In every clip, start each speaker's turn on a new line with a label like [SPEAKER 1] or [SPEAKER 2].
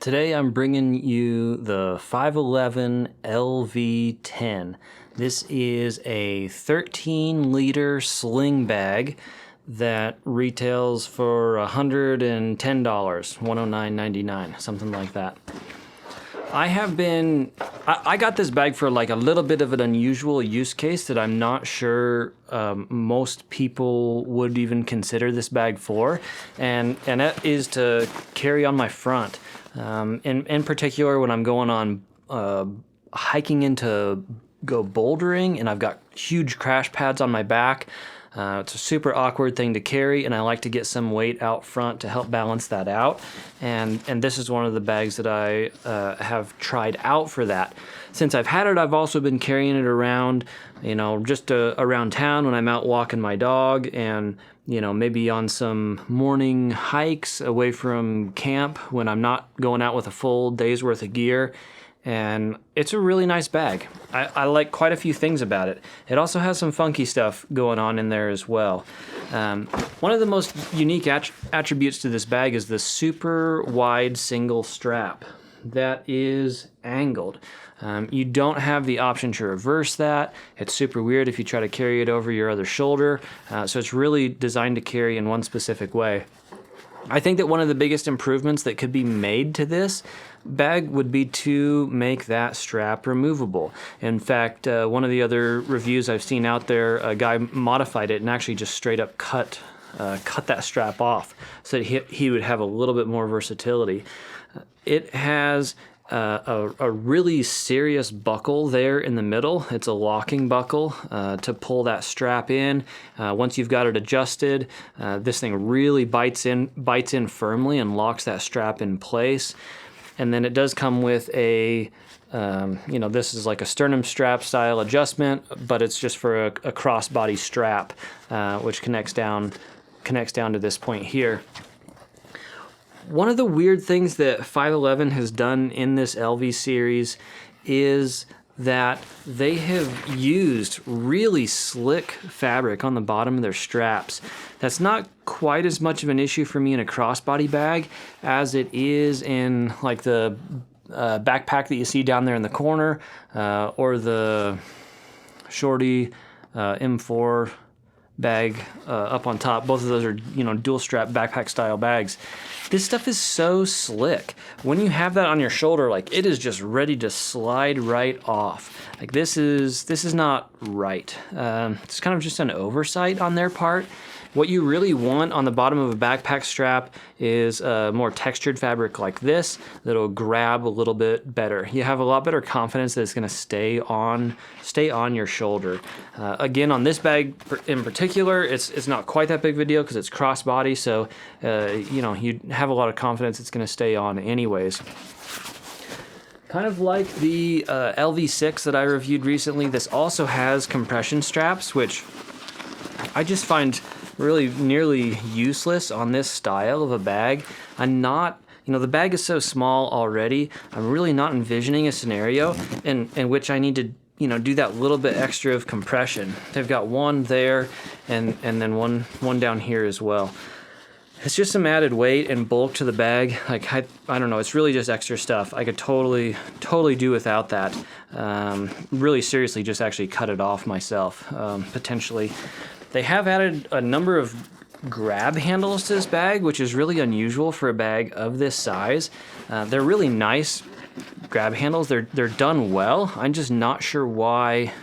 [SPEAKER 1] Today I'm bringing you the 511 LV10. This is a 13-liter sling bag that retails for $110, $109.99, something like that. I got this bag for like a little bit of an unusual use case that I'm not sure most people would even consider this bag for, and that is to carry on my front. In particular, when I'm going on hiking into go bouldering and I've got huge crash pads on my back. It's a super awkward thing to carry, and I like to get some weight out front to help balance that out. And this is one of the bags that I have tried out for that. Since I've had it, I've also been carrying it around, just around town when I'm out walking my dog, and maybe on some morning hikes away from camp when I'm not going out with a full day's worth of gear. And it's a really nice bag. I like quite a few things about it. It also has some funky stuff going on in there as well. One of the most unique attributes to this bag is the super wide single strap that is angled. You don't have the option to reverse that. It's super weird if you try to carry it over your other shoulder. So it's really designed to carry in one specific way. I think that one of the biggest improvements that could be made to this bag would be to make that strap removable. In fact, one of the other reviews I've seen out there, a guy modified it and actually just straight up cut that strap off so that he would have a little bit more versatility. It has a really serious buckle there in the middle. It's a locking buckle to pull that strap in. Once you've got it adjusted, this thing really bites in firmly and locks that strap in place. And then it does come with a, this is like a sternum strap style adjustment, but it's just for a crossbody strap, which connects down to this point here. One of the weird things that 511 has done in this LV series is that they have used really slick fabric on the bottom of their straps. That's not quite as much of an issue for me in a crossbody bag as it is in like the backpack that you see down there in the corner, or the Shorty M4 bag up on top. Both of those are dual strap backpack style bags. This stuff is so slick. When you have that on your shoulder, like, it is just ready to slide right off. Like, this is not right. It's kind of just an oversight on their part. What you really want on the bottom of a backpack strap is more textured fabric like this that'll grab a little bit better. You have a lot better confidence that it's going to stay on your shoulder. Again, on this bag in particular, it's not quite that big of a deal because it's crossbody, so you have a lot of confidence it's going to stay on anyways. Kind of like the LV6 that I reviewed recently, this also has compression straps, which I just find really nearly useless on this style of a bag. I'm not, the bag is so small already, I'm really not envisioning a scenario in which I need to do that little bit extra of compression. They've got one there and then one down here as well. It's just some added weight and bulk to the bag. Like, I don't know, it's really just extra stuff. I could totally do without that. Really seriously just actually cut it off myself, potentially. They have added a number of grab handles to this bag, which is really unusual for a bag of this size. They're really nice grab handles. They're done well. I'm just not sure why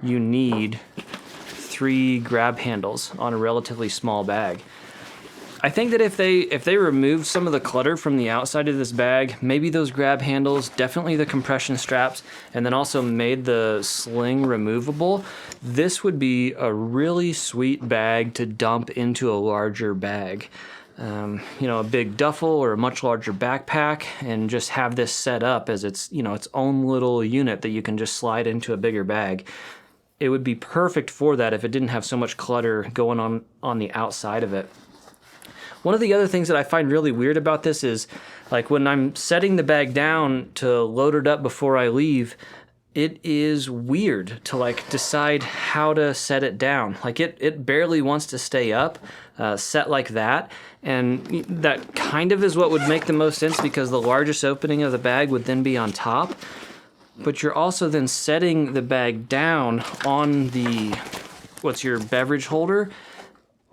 [SPEAKER 1] you need 3 grab handles on a relatively small bag. I think that if they removed some of the clutter from the outside of this bag, maybe those grab handles, definitely the compression straps, and then also made the sling removable, this would be a really sweet bag to dump into a larger bag. A big duffel or a much larger backpack, and just have this set up as its own little unit that you can just slide into a bigger bag. It would be perfect for that if it didn't have so much clutter going on the outside of it. One of the other things that I find really weird about this is, like, when I'm setting the bag down to load it up before I leave, it is weird to like decide how to set it down. Like it barely wants to stay up, set like that. And that kind of is what would make the most sense, because the largest opening of the bag would then be on top. But you're also then setting the bag down on the, what's your beverage holder.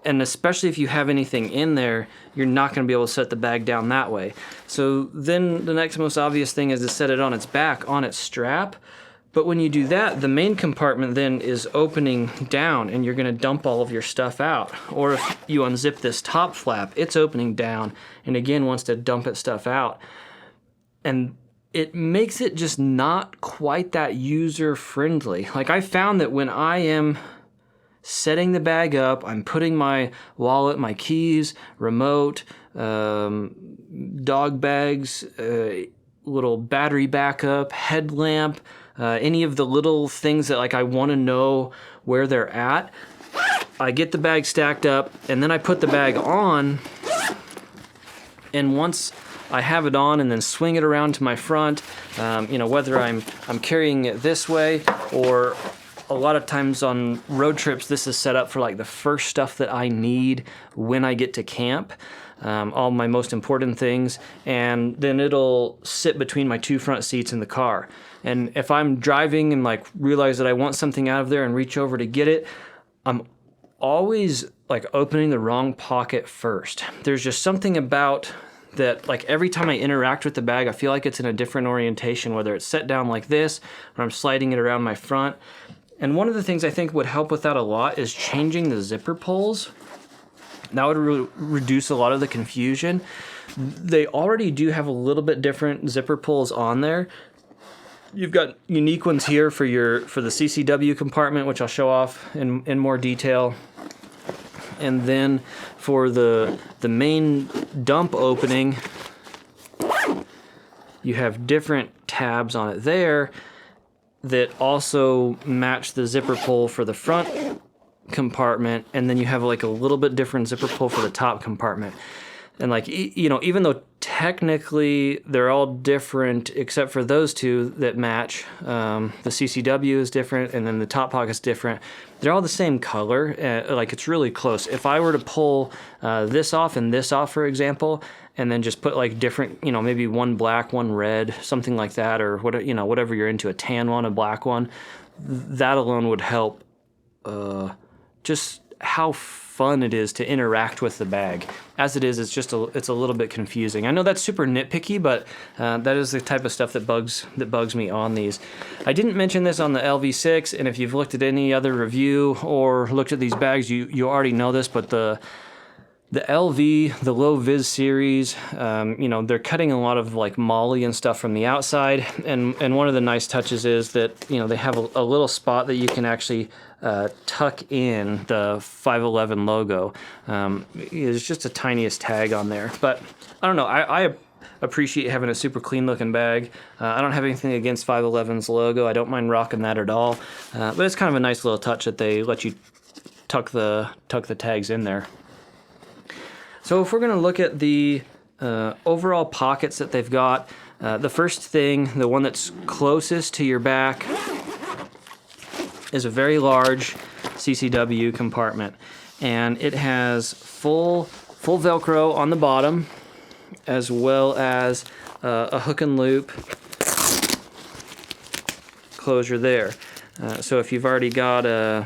[SPEAKER 1] And especially if you have anything in there, you're not going to be able to set the bag down that way. So then the next most obvious thing is to set it on its back, on its strap. But when you do that, the main compartment then is opening down and you're going to dump all of your stuff out. Or if you unzip this top flap, it's opening down and again wants to dump its stuff out. And it makes it just not quite that user friendly. Like I found that when I am setting the bag up, I'm putting my wallet, my keys, remote, dog bags, little battery backup, headlamp, any of the little things that like I want to know where they're at. I get the bag stacked up and then I put the bag on, and once I have it on and then swing it around to my front, whether I'm carrying it this way, or a lot of times on road trips, this is set up for like the first stuff that I need when I get to camp, all my most important things, and then it'll sit between my two front seats in the car. And if I'm driving and like realize that I want something out of there and reach over to get it, I'm always like opening the wrong pocket first. There's just something about that, like every time I interact with the bag, I feel like it's in a different orientation, whether it's set down like this or I'm sliding it around my front. And one of the things I think would help with that a lot is changing the zipper pulls. That would reduce a lot of the confusion. They already do have a little bit different zipper pulls on there. You've got unique ones here for the CCW compartment, which I'll show off in more detail. And then for the main dump opening, you have different tabs on it there that also match the zipper pull for the front compartment, and then you have like a little bit different zipper pull for the top compartment. And like, even though technically they're all different except for those two that match, the CCW is different and then the top pocket's different. They're all the same color, like it's really close. If I were to pull this off and this off, for example, and then just put like different, maybe one black, one red, something like that, or whatever you're into, a tan one, a black one, that alone would help just how fun it is to interact with the bag. As it is, it's a little bit confusing. I know that's super nitpicky, but that is the type of stuff that bugs me on these. I didn't mention this on the LV6, and if you've looked at any other review or looked at these bags, you already know this, but the LV, the low vis series, they're cutting a lot of like molly and stuff from the outside, and one of the nice touches is that they have a little spot that you can actually tuck in the 511 logo. It's just the tiniest tag on there, but I don't know. I appreciate having a super clean looking bag. I don't have anything against 511's logo. I don't mind rocking that at all, but it's kind of a nice little touch that they let you tuck the tags in there. So if we're going to look at the overall pockets that they've got, the first thing, the one that's closest to your back, is a very large CCW compartment. And it has full Velcro on the bottom, as well as a hook and loop closure there. So if you've already got a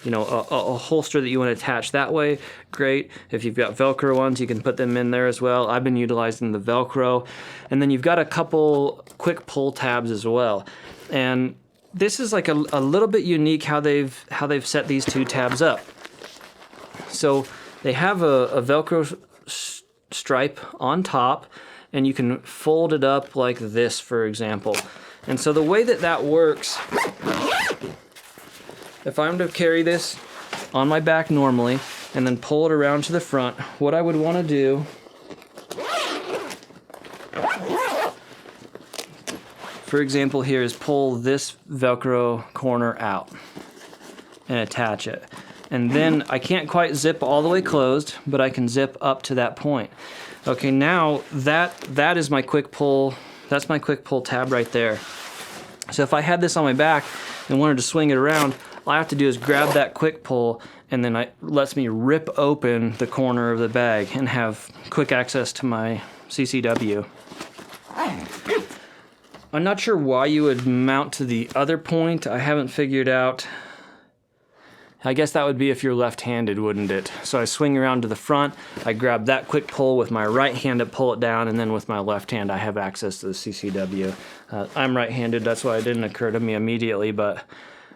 [SPEAKER 1] holster that you want to attach that way, great. If you've got Velcro ones, you can put them in there as well. I've been utilizing the Velcro. And then you've got a couple quick pull tabs as well. And this is like a little bit unique how they've set these two tabs up. So they have a Velcro stripe on top, and you can fold it up like this, for example. And so the way that works, if I'm to carry this on my back normally and then pull it around to the front, what I would want to do for example here is pull this Velcro corner out and attach it. And then I can't quite zip all the way closed, but I can zip up to that point. Okay, now that is my quick pull. That's my quick pull tab right there. So if I had this on my back and wanted to swing it around, all I have to do is grab that quick pull, and then it lets me rip open the corner of the bag and have quick access to my CCW. I'm not sure why you would mount to the other point. I haven't figured out. I guess that would be if you're left-handed, wouldn't it? So I swing around to the front, I grab that quick pull with my right hand to pull it down, and then with my left hand I have access to the CCW. I'm right-handed, that's why it didn't occur to me immediately, but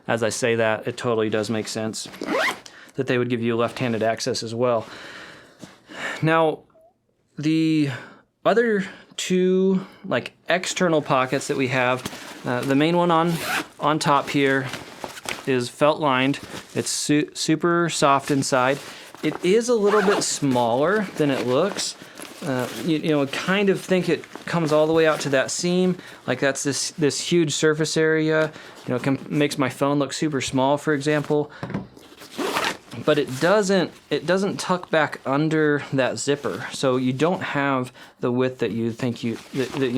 [SPEAKER 1] as I say that, it totally does make sense that they would give you left-handed access as well. Now, the other two like external pockets that we have, the main one on top here is felt lined. It's super soft inside. It is a little bit smaller than it looks. You kind of think it comes all the way out to that seam, like that's this huge surface area. Makes my phone look super small, for example. But it doesn't tuck back under that zipper, so you don't have the width that you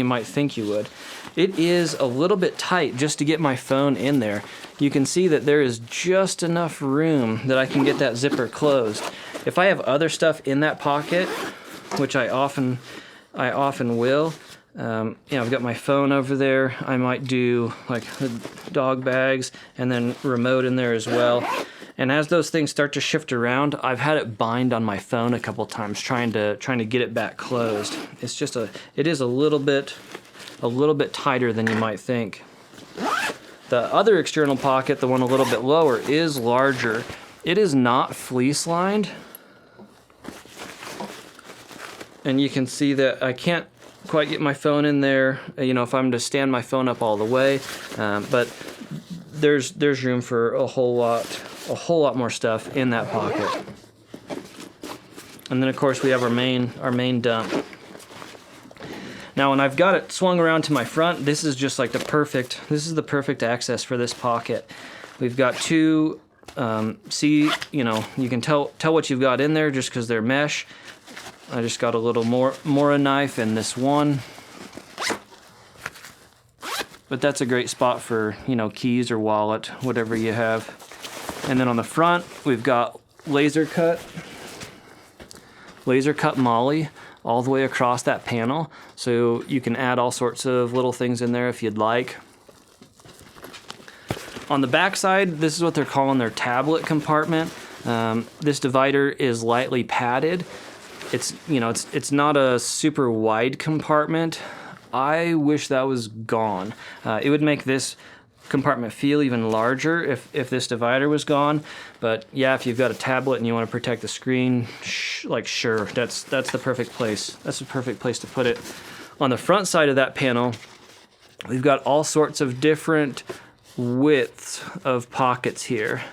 [SPEAKER 1] might think you would. It is a little bit tight just to get my phone in there. You can see that there is just enough room that I can get that zipper closed. If I have other stuff in that pocket, which I often will, I've got my phone over there. I might do like the dog bags and then remote in there as well. And as those things start to shift around, I've had it bind on my phone a couple times trying to get it back closed. It is a little bit tighter than you might think. The other external pocket, the one a little bit lower, is larger. It is not fleece lined. And you can see that I can't quite get my phone in there, if I'm to stand my phone up all the way. But there's room for a whole lot more stuff in that pocket. And then of course we have our main dump. Now when I've got it swung around to my front, this is just like the perfect access for this pocket. We've got two, you can tell what you've got in there just because they're mesh. I just got a little Mora knife in this one. But that's a great spot for, keys or wallet, whatever you have. And then on the front, we've got laser cut moly all the way across that panel. So you can add all sorts of little things in there if you'd like. On the back side, this is what they're calling their tablet compartment. This divider is lightly padded. It's not a super wide compartment. I wish that was gone. It would make this compartment feel even larger if this divider was gone. But yeah, if you've got a tablet and you want to protect the screen, sure, that's the perfect place. That's the perfect place to put it. On the front side of that panel, we've got all sorts of different widths of pockets here.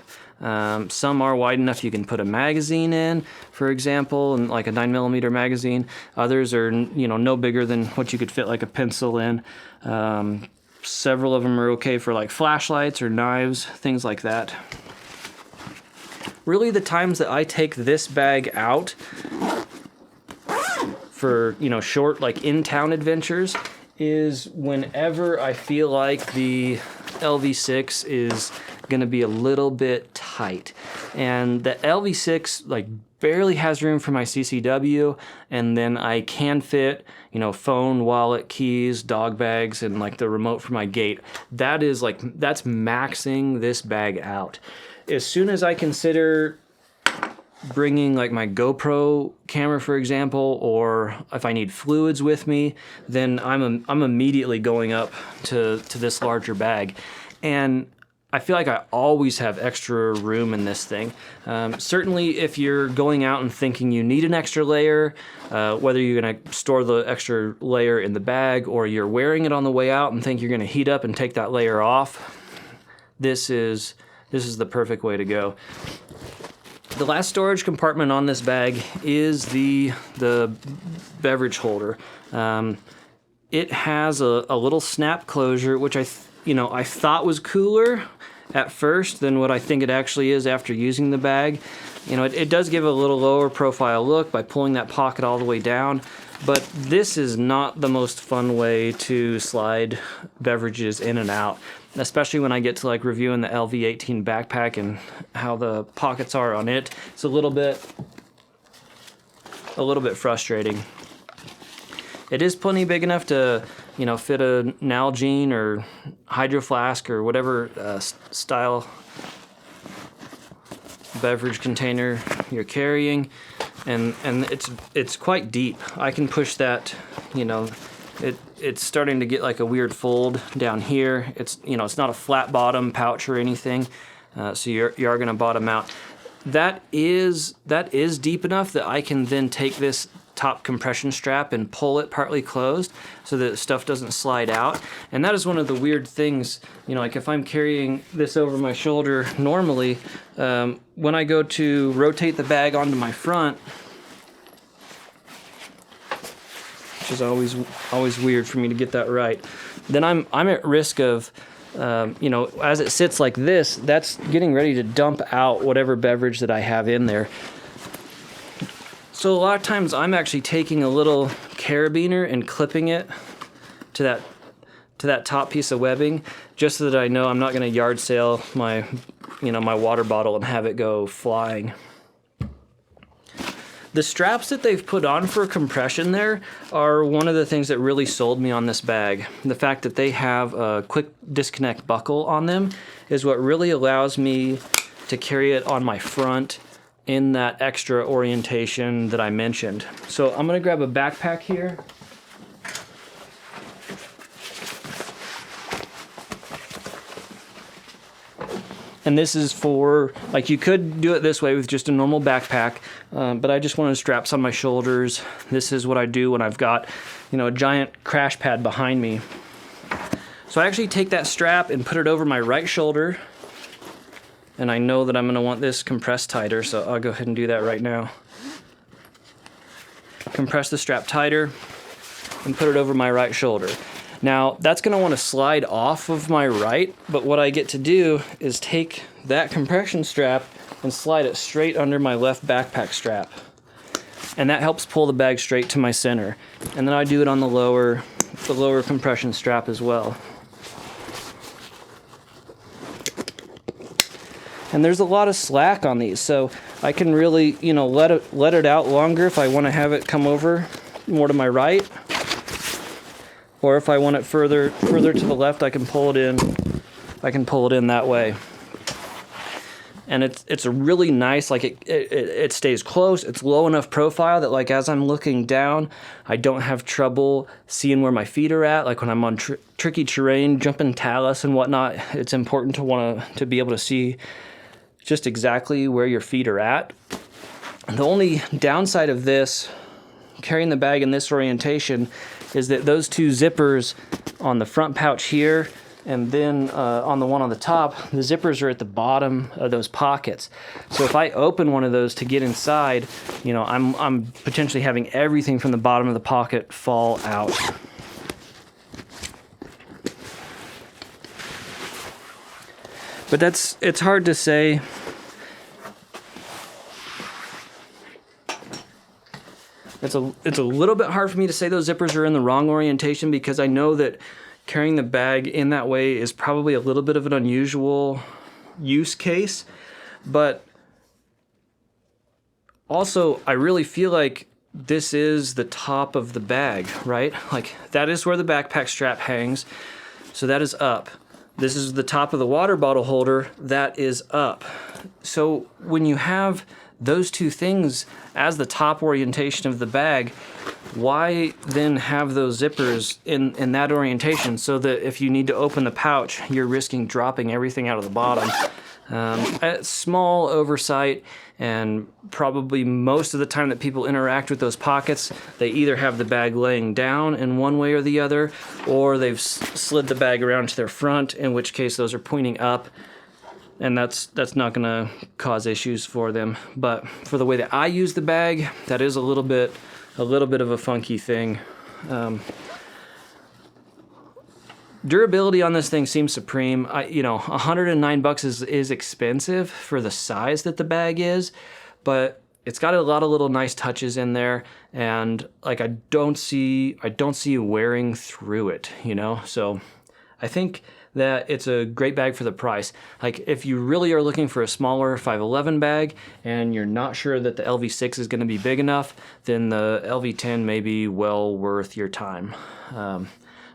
[SPEAKER 1] Some are wide enough you can put a magazine in, for example, and like a 9mm magazine. Others are, no bigger than what you could fit like a pencil in. Several of them are okay for like flashlights or knives, things like that. Really, the times that I take this bag out for, short like in-town adventures is whenever I feel like the LV6 is going to be a little bit tight. And the LV6 like barely has room for my CCW, and then I can fit, phone, wallet, keys, dog bags, and like the remote for my gate. That's maxing this bag out. As soon as I consider bringing like my GoPro camera, for example, or if I need fluids with me, then I'm immediately going up to this larger bag. And I feel like I always have extra room in this thing. Certainly if you're going out and thinking you need an extra layer, whether you're gonna store the extra layer in the bag or you're wearing it on the way out and think you're gonna heat up and take that layer off, this is the perfect way to go. The last storage compartment on this bag is the beverage holder. It has a little snap closure, which I thought was cooler. at first than what I think it actually is after using the bag. You know, it does give a little lower profile look by pulling that pocket all the way down, but this is not the most fun way to slide beverages in and out, especially when I get to like reviewing the LV10 backpack and how the pockets are on it. It's a little bit frustrating. It is plenty big enough to, you know, fit an Nalgene or Hydro Flask or whatever style beverage container you're carrying, and it's quite deep. I can push that, you know, it's starting to get like a weird fold down here. It's, you know, it's not a flat bottom pouch or anything, so you are going to bottom out. That is deep enough that I can then take this top compression strap and pull it partly closed so that stuff doesn't slide out. And that is one of the weird things, you know, like if I'm carrying this over my shoulder normally, when I go to rotate the bag onto my front, which is always weird for me to get that right, then I'm at risk of, you know, as it sits like this, that's getting ready to dump out whatever beverage that I have in there. So a lot of times I'm actually taking a little carabiner and clipping it to that top piece of webbing, just so that I know I'm not going to yard sale my, you know, my water bottle and have it go flying. The straps that they've put on for compression there are one of the things that really sold me on this bag. The fact that they have a quick disconnect buckle on them is what really allows me to carry it on my front in that extra orientation that I mentioned. So I'm gonna grab a backpack here. And this is for, like, you could do it this way with just a normal backpack, but I just wanted straps on my shoulders. This is what I do when I've got, you know, a giant crash pad behind me. So I actually take that strap and put it over my right shoulder, and I know that I'm gonna want this compressed tighter, so I'll go ahead and do that right now. Compress the strap tighter and put it over my right shoulder. Now, that's gonna wanna slide off of my right, but what I get to do is take that compression strap and slide it straight under my left backpack strap. And that helps pull the bag straight to my center. And then I do it on the lower compression strap as well. And there's a lot of slack on these, so I can really, you know, let it out longer if I want to have it come over more to my right, or if I want it further to the left, I can pull it in. I can pull it in that way. And it's a really nice, like it stays close. It's low enough profile that, like, as I'm looking down, I don't have trouble seeing where my feet are at. Like when I'm on tricky terrain, jumping talus and whatnot, it's important to be able to see just exactly where your feet are at. The only downside of this, carrying the bag in this orientation, is that those two zippers on the front pouch here and then on the one on the top, the zippers are at the bottom of those pockets. So if I open one of those to get inside, you know, I'm potentially having everything from the bottom of the pocket fall out. But it's hard to say. It's a little bit hard for me to say those zippers are in the wrong orientation, because I know that carrying the bag in that way is probably a little bit of an unusual use case. But also, I really feel like this is the top of the bag, right? Like, that is where the backpack strap hangs, so that is up. This is the top of the water bottle holder, that is up. So when you have those two things as the top orientation of the bag, why then have those zippers in that orientation, so that if you need to open the pouch, you're risking dropping everything out of the bottom? A small oversight, and probably most of the time that people interact with those pockets, they either have the bag laying down in one way or the other, or they've slid the bag around to their front, in which case those are pointing up, and that's not gonna cause issues for them. But for the way that I use the bag, that is a little bit of a funky thing. Durability on this thing seems supreme. You know, $109 is expensive for the size that the bag is, but it's got a lot of little nice touches in there, and like I don't see wearing through it, you know? So I think that it's a great bag for the price. Like if you really are looking for a smaller 511 bag and you're not sure that the LV6 is going to be big enough, then the LV10 may be well worth your time. I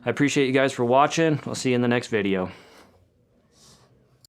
[SPEAKER 1] appreciate you guys for watching. I'll see you in the next video.